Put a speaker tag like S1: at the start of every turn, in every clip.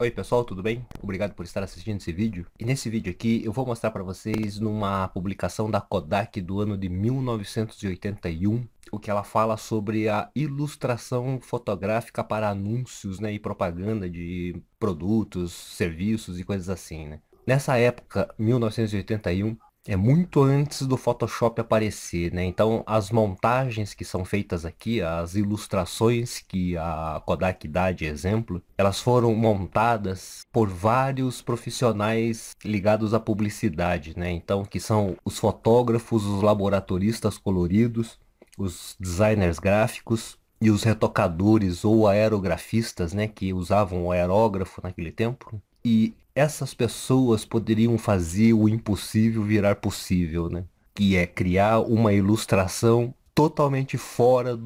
S1: Oi pessoal, tudo bem? Obrigado por estar assistindo esse vídeo. E nesse vídeo aqui eu vou mostrar para vocês numa publicação da Kodak do ano de 1981, o que ela fala sobre a ilustração fotográfica para anúncios, né, e propaganda de produtos, serviços e coisas assim, né? Nessa época, 1981, é muito antes do Photoshop aparecer, né? Então, as montagens que são feitas aqui, as ilustrações que a Kodak dá de exemplo, elas foram montadas por vários profissionais ligados à publicidade, né? Então, que são os fotógrafos, os laboratoristas coloridos, os designers gráficos e os retocadores ou aerografistas, né? Que usavam o aerógrafo naquele tempo. E essas pessoas poderiam fazer o impossível virar possível, né? Que é criar uma ilustração totalmente fora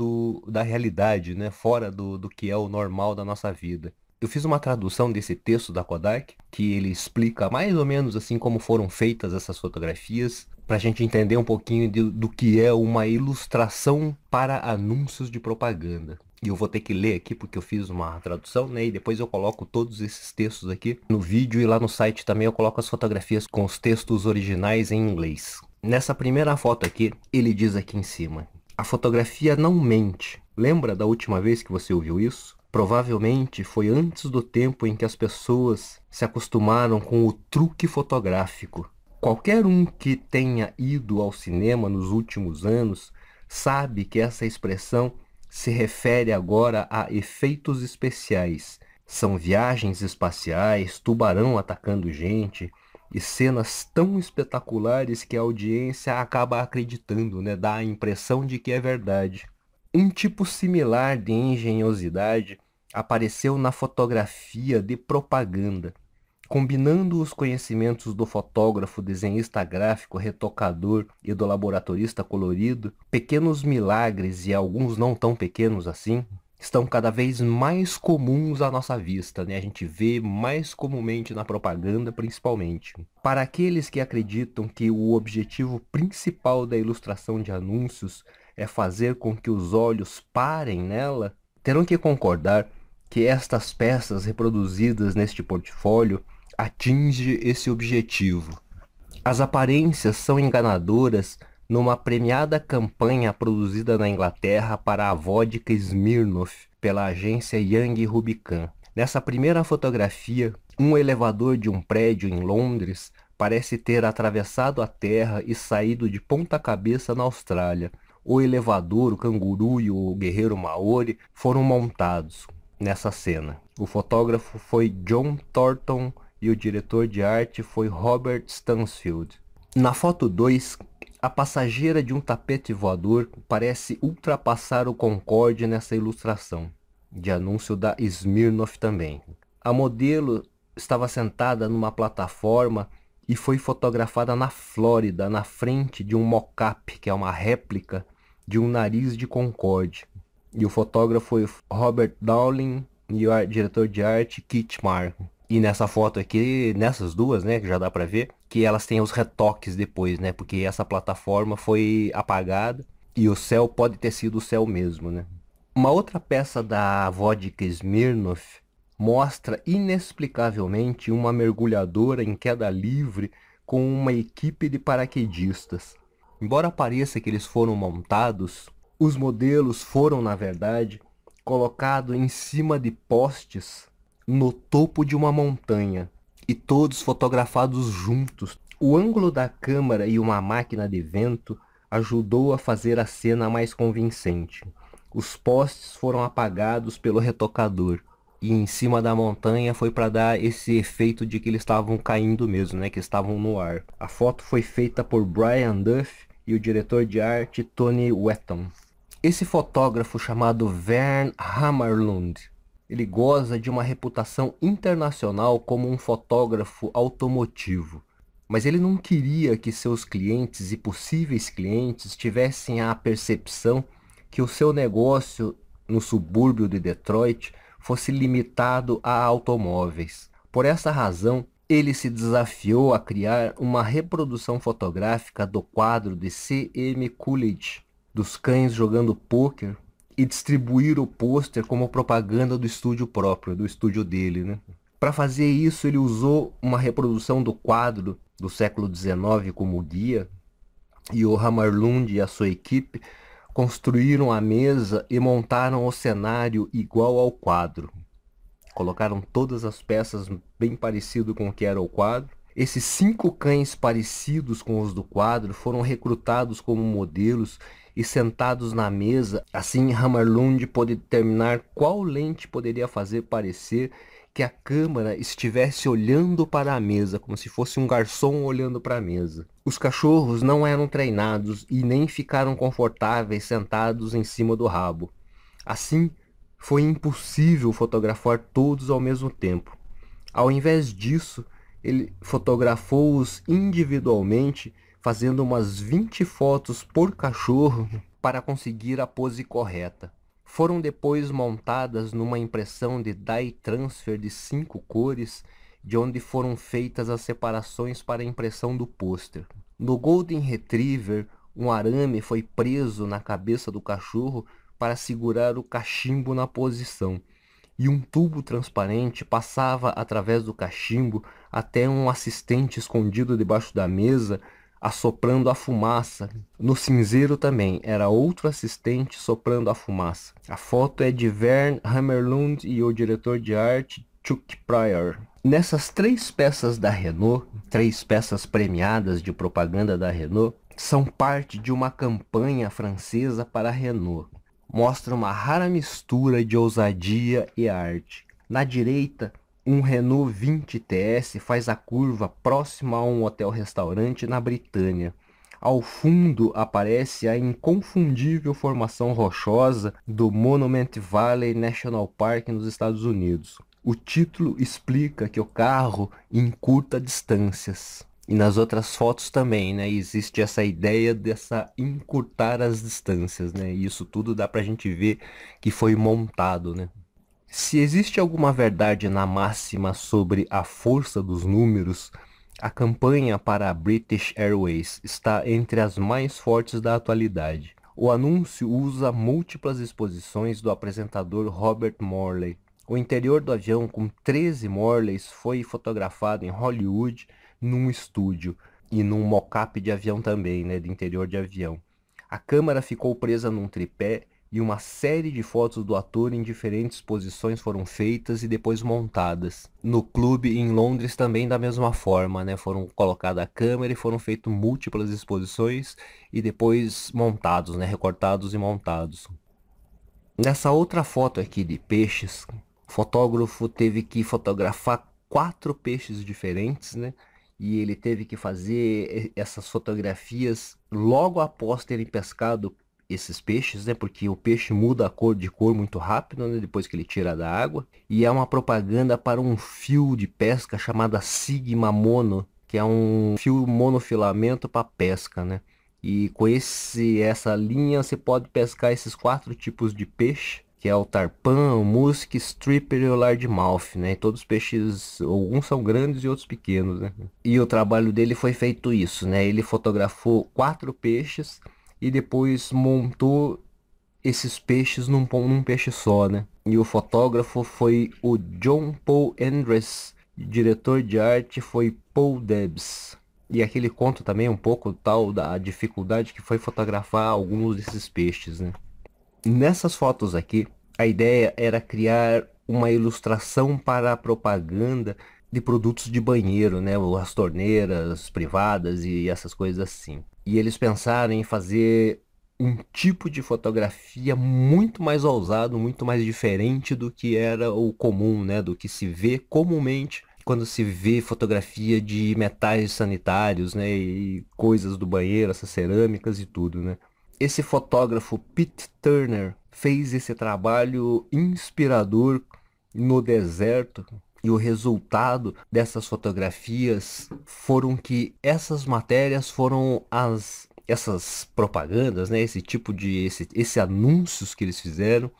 S1: da realidade, né? Fora do que é o normal da nossa vida. Eu fiz uma tradução desse texto da Kodak, que ele explica mais ou menos assim como foram feitas essas fotografias, para a gente entender um pouquinho do que é uma ilustração para anúncios de propaganda. E eu vou ter que ler aqui porque eu fiz uma tradução, né? E depois eu coloco todos esses textos aqui no vídeo e lá no site também eu coloco as fotografias com os textos originais em inglês. Nessa primeira foto aqui, ele diz aqui em cima: a fotografia não mente. Lembra da última vez que você ouviu isso? Provavelmente foi antes do tempo em que as pessoas se acostumaram com o truque fotográfico. Qualquer um que tenha ido ao cinema nos últimos anos sabe que essa expressão se refere agora a efeitos especiais. São viagens espaciais, tubarão atacando gente e cenas tão espetaculares que a audiência acaba acreditando, né? Dá a impressão de que é verdade. Um tipo similar de engenhosidade apareceu na fotografia de propaganda. Combinando os conhecimentos do fotógrafo, desenhista gráfico, retocador e do laboratorista colorido, pequenos milagres e alguns não tão pequenos assim, estão cada vez mais comuns à nossa vista, né? A gente vê mais comumente na propaganda, principalmente. Para aqueles que acreditam que o objetivo principal da ilustração de anúncios é fazer com que os olhos parem nela, terão que concordar que estas peças reproduzidas neste portfólio atinge esse objetivo. As aparências são enganadoras numa premiada campanha produzida na Inglaterra para a vodka Smirnoff pela agência Young Rubicam. Nessa primeira fotografia, um elevador de um prédio em Londres parece ter atravessado a terra e saído de ponta cabeça na Austrália. O elevador, o canguru e o guerreiro Maori foram montados nessa cena. O fotógrafo foi John Thornton e o diretor de arte foi Robert Stansfield. Na foto 2, a passageira de um tapete voador parece ultrapassar o Concorde nessa ilustração, de anúncio da Smirnoff também. A modelo estava sentada numa plataforma e foi fotografada na Flórida, na frente de um mock-up, que é uma réplica de um nariz de Concorde. E o fotógrafo foi Robert Dowling e o diretor de arte Kit Marr. E nessa foto aqui, nessas duas, né, que já dá pra ver, que elas têm os retoques depois, né, porque essa plataforma foi apagada e o céu pode ter sido o céu mesmo, né. Uma outra peça da vodka Smirnoff mostra inexplicavelmente uma mergulhadora em queda livre com uma equipe de paraquedistas. Embora pareça que eles foram montados, os modelos foram, na verdade, colocados em cima de postes no topo de uma montanha e todos fotografados juntos. O ângulo da câmera e uma máquina de vento ajudou a fazer a cena mais convincente. Os postes foram apagados pelo retocador e em cima da montanha foi para dar esse efeito de que eles estavam caindo mesmo, né, que estavam no ar. A foto foi feita por Brian Duff e o diretor de arte Tony Wetton. Esse fotógrafo chamado Vern Hammarlund, ele goza de uma reputação internacional como um fotógrafo automotivo, mas ele não queria que seus clientes e possíveis clientes tivessem a percepção que o seu negócio no subúrbio de Detroit fosse limitado a automóveis. Por essa razão, ele se desafiou a criar uma reprodução fotográfica do quadro de C.M. Coolidge, dos cães jogando pôquer, e distribuir o pôster como propaganda do estúdio próprio, do estúdio dele, né? Para fazer isso, ele usou uma reprodução do quadro do século XIX como guia, e o Hammarlund e a sua equipe construíram a mesa e montaram o cenário igual ao quadro. Colocaram todas as peças bem parecido com o que era o quadro. Esses 5 cães parecidos com os do quadro foram recrutados como modelos e sentados na mesa. Assim, Hammarlund pôde determinar qual lente poderia fazer parecer que a câmera estivesse olhando para a mesa, como se fosse um garçom olhando para a mesa. Os cachorros não eram treinados e nem ficaram confortáveis sentados em cima do rabo. Assim, foi impossível fotografar todos ao mesmo tempo. Ao invés disso, ele fotografou-os individualmente, fazendo umas 20 fotos por cachorro para conseguir a pose correta. Foram depois montadas numa impressão de dye transfer de 5 cores, de onde foram feitas as separações para a impressão do pôster. No Golden Retriever, um arame foi preso na cabeça do cachorro para segurar o cachimbo na posição, e um tubo transparente passava através do cachimbo até um assistente escondido debaixo da mesa, assoprando a fumaça. No cinzeiro também era outro assistente soprando a fumaça. A foto é de Vern Hammarlund e o diretor de arte Chuck Pryor. Nessas 3 peças da Renault, 3 peças premiadas de propaganda da Renault, são parte de uma campanha francesa para a Renault. Mostra uma rara mistura de ousadia e arte. Na direita, um Renault 20 TS faz a curva próxima a um hotel-restaurante na Britânia. Ao fundo aparece a inconfundível formação rochosa do Monument Valley National Park nos Estados Unidos. O título explica que o carro encurta distâncias. E nas outras fotos também, né, existe essa ideia dessa encurtar as distâncias, né? E isso tudo dá pra gente ver que foi montado, né? Se existe alguma verdade na máxima sobre a força dos números, a campanha para a British Airways está entre as mais fortes da atualidade. O anúncio usa múltiplas exposições do apresentador Robert Morley. O interior do avião com 13 Morleys foi fotografado em Hollywood num estúdio e num mock-up de avião também, né, de interior de avião. A câmera ficou presa num tripé e uma série de fotos do ator em diferentes posições foram feitas e depois montadas. No clube em Londres também da mesma forma, né, foram colocada a câmera e foram feitas múltiplas exposições e depois montados, né, recortados e montados. Nessa outra foto aqui de peixes, o fotógrafo teve que fotografar 4 peixes diferentes, né? E ele teve que fazer essas fotografias logo após terem pescado esses peixes, né? Porque o peixe muda a cor de cor muito rápido, né? Depois que ele tira da água. E é uma propaganda para um fio de pesca chamada Sigma Mono, que é um fio monofilamento para pesca, né? E com essa linha você pode pescar esses 4 tipos de peixe, que é o tarpão, o musque, stripper e o largemouth, né? E todos os peixes, alguns são grandes e outros pequenos, né? E o trabalho dele foi feito isso, né? Ele fotografou 4 peixes e depois montou esses peixes num peixe só, né? E o fotógrafo foi o John Paul Andres, e o diretor de arte foi Paul Debs. E aqui ele conta também um pouco tal da dificuldade que foi fotografar alguns desses peixes, né? Nessas fotos aqui, a ideia era criar uma ilustração para a propaganda de produtos de banheiro, né? As torneiras privadas e essas coisas assim. E eles pensaram em fazer um tipo de fotografia muito mais ousado, muito mais diferente do que era o comum, né? Do que se vê comumente quando se vê fotografia de metais sanitários, né, e coisas do banheiro, essas cerâmicas e tudo, né. Esse fotógrafo Pete Turner fez esse trabalho inspirador no deserto e o resultado dessas fotografias foram que essas matérias foram essas propagandas, né, esse tipo de esse anúncios que eles fizeram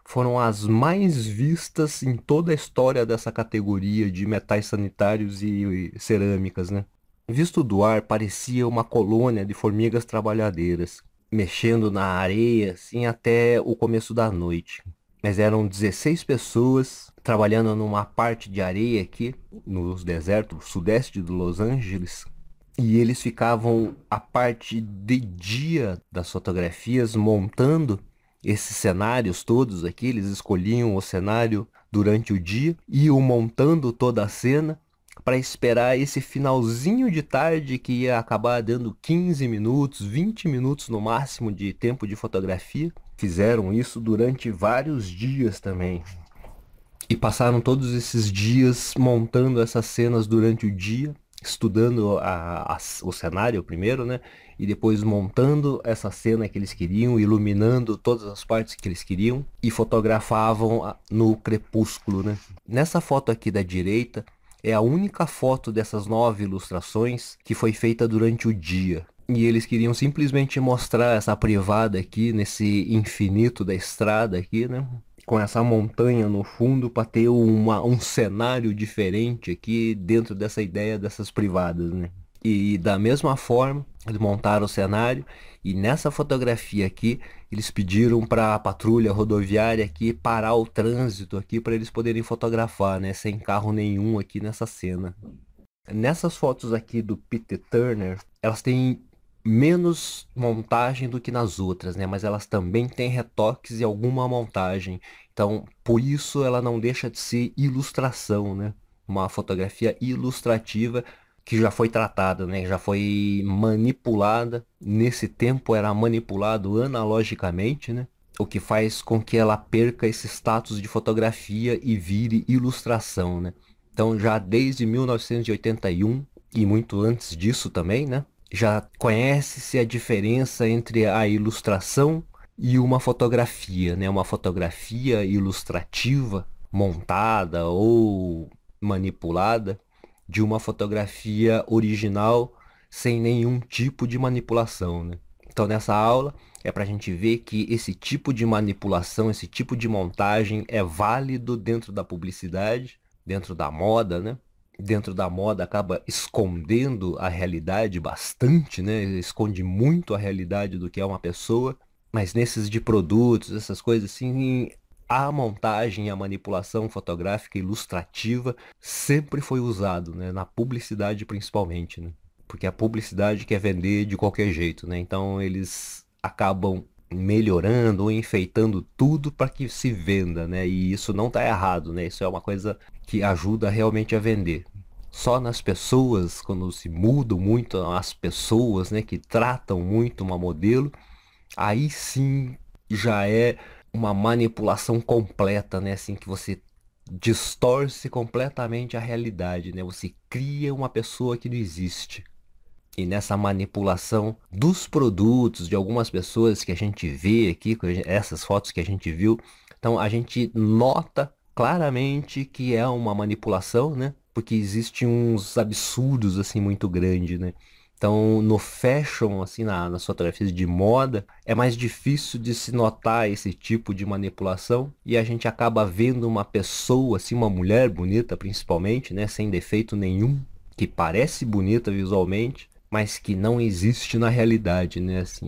S1: foram as mais vistas em toda a história dessa categoria de metais sanitários e cerâmicas, né? Visto do ar, parecia uma colônia de formigas trabalhadeiras, mexendo na areia, assim, até o começo da noite. mas eram 16 pessoas trabalhando numa parte de areia aqui, no deserto sudeste de Los Angeles. E eles ficavam a parte de dia das fotografias montando esses cenários todos aqui. Eles escolhiam o cenário durante o dia e iam montando toda a cena para esperar esse finalzinho de tarde que ia acabar dando 15 minutos, 20 minutos no máximo de tempo de fotografia. Fizeram isso durante vários dias também. E passaram todos esses dias montando essas cenas durante o dia, estudando o cenário primeiro, né? E depois montando essa cena que eles queriam, iluminando todas as partes que eles queriam e fotografavam no crepúsculo, né? Nessa foto aqui da direita é a única foto dessas 9 ilustrações que foi feita durante o dia. E eles queriam simplesmente mostrar essa privada aqui, nesse infinito da estrada aqui, né? Com essa montanha no fundo para ter um cenário diferente aqui dentro dessa ideia dessas privadas, né? E da mesma forma, eles montaram o cenário e nessa fotografia aqui, eles pediram para a patrulha rodoviária aqui parar o trânsito aqui para eles poderem fotografar, né? Sem carro nenhum aqui nessa cena. Nessas fotos aqui do Peter Turner, elas têm menos montagem do que nas outras, né? Mas elas também têm retoques e alguma montagem. Então, por isso ela não deixa de ser ilustração, né? Uma fotografia ilustrativa que já foi tratada, né? Já foi manipulada. Nesse tempo era manipulado analogicamente, né? O que faz com que ela perca esse status de fotografia e vire ilustração, né? Então, já desde 1981 e muito antes disso também, né? Já conhece-se a diferença entre a ilustração e uma fotografia, né? Uma fotografia ilustrativa, montada ou manipulada, de uma fotografia original sem nenhum tipo de manipulação, né? Então, nessa aula é para a gente ver que esse tipo de manipulação, esse tipo de montagem é válido dentro da publicidade, dentro da moda, né? Dentro da moda acaba escondendo a realidade bastante, né? Esconde muito a realidade do que é uma pessoa, mas nesses de produtos, essas coisas assim, a montagem, a manipulação fotográfica ilustrativa sempre foi usado, né? Na publicidade principalmente, né? Porque a publicidade quer vender de qualquer jeito, né? Então eles acabam melhorando ou enfeitando tudo para que se venda, né? E isso não está errado, né? Isso é uma coisa que ajuda realmente a vender. Só nas pessoas, quando se mudam muito as pessoas, né, que tratam muito uma modelo, aí sim já é uma manipulação completa, né, assim que você distorce completamente a realidade, né? Você cria uma pessoa que não existe. E nessa manipulação dos produtos de algumas pessoas que a gente vê aqui, essas fotos que a gente viu, então a gente nota claramente que é uma manipulação, né? Porque existem uns absurdos assim muito grandes, né? Então no fashion, assim, nas fotografias de moda, é mais difícil de se notar esse tipo de manipulação e a gente acaba vendo uma pessoa, assim, uma mulher bonita principalmente, né? Sem defeito nenhum, que parece bonita visualmente, mas que não existe na realidade, né? Assim,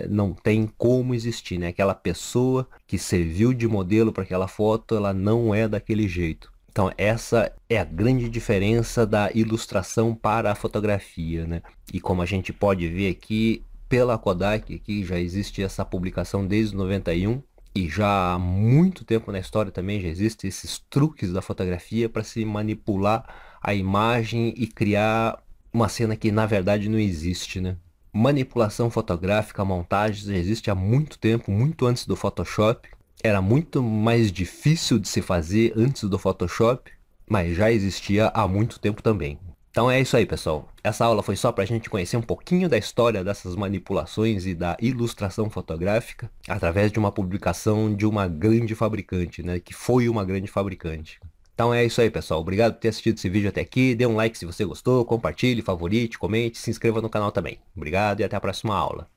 S1: não tem como existir, né? Aquela pessoa que serviu de modelo para aquela foto, ela não é daquele jeito. Então, essa é a grande diferença da ilustração para a fotografia, né? E como a gente pode ver aqui, pela Kodak, aqui já existe essa publicação desde 91, e já há muito tempo na história também já existem esses truques da fotografia para se manipular a imagem e criar uma cena que na verdade não existe, né? Manipulação fotográfica, montagem, já existe há muito tempo, muito antes do Photoshop. Era muito mais difícil de se fazer antes do Photoshop, mas já existia há muito tempo também. Então é isso aí, pessoal. Essa aula foi só para a gente conhecer um pouquinho da história dessas manipulações e da ilustração fotográfica através de uma publicação de uma grande fabricante, né? Que foi uma grande fabricante. Então é isso aí, pessoal. Obrigado por ter assistido esse vídeo até aqui. Dê um like se você gostou, compartilhe, favorite, comente, se inscreva no canal também. Obrigado e até a próxima aula.